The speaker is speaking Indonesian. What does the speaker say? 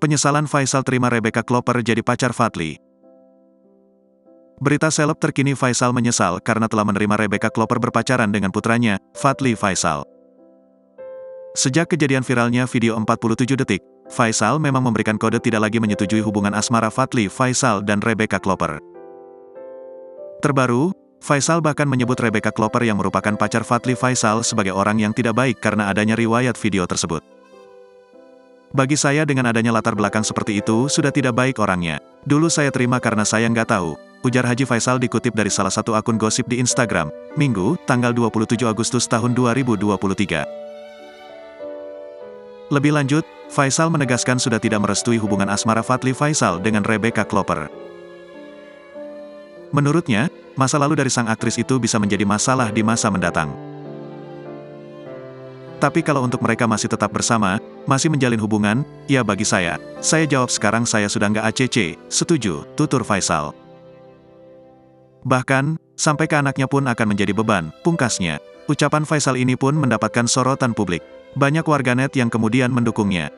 Penyesalan Faisal terima Rebecca Klopper jadi pacar Fadly. Berita seleb terkini Faisal menyesal karena telah menerima Rebecca Klopper berpacaran dengan putranya, Fadly Faisal. Sejak kejadian viralnya video 47 detik, Faisal memang memberikan kode tidak lagi menyetujui hubungan asmara Fadly Faisal dan Rebecca Klopper. Terbaru, Faisal bahkan menyebut Rebecca Klopper yang merupakan pacar Fadly Faisal sebagai orang yang tidak baik karena adanya riwayat video tersebut. Bagi saya dengan adanya latar belakang seperti itu sudah tidak baik orangnya. Dulu saya terima karena saya nggak tahu, ujar Haji Faisal dikutip dari salah satu akun gosip di Instagram, Minggu, tanggal 27 Agustus tahun 2023. Lebih lanjut, Faisal menegaskan sudah tidak merestui hubungan asmara Fadly Faisal dengan Rebecca Klopper. Menurutnya, masa lalu dari sang aktris itu bisa menjadi masalah di masa mendatang. Tapi kalau untuk mereka masih tetap bersama, masih menjalin hubungan, ya bagi saya jawab sekarang saya sudah nggak ACC, setuju, tutur Faisal. Bahkan, sampai ke anaknya pun akan menjadi beban, pungkasnya. Ucapan Faisal ini pun mendapatkan sorotan publik. Banyak warganet yang kemudian mendukungnya.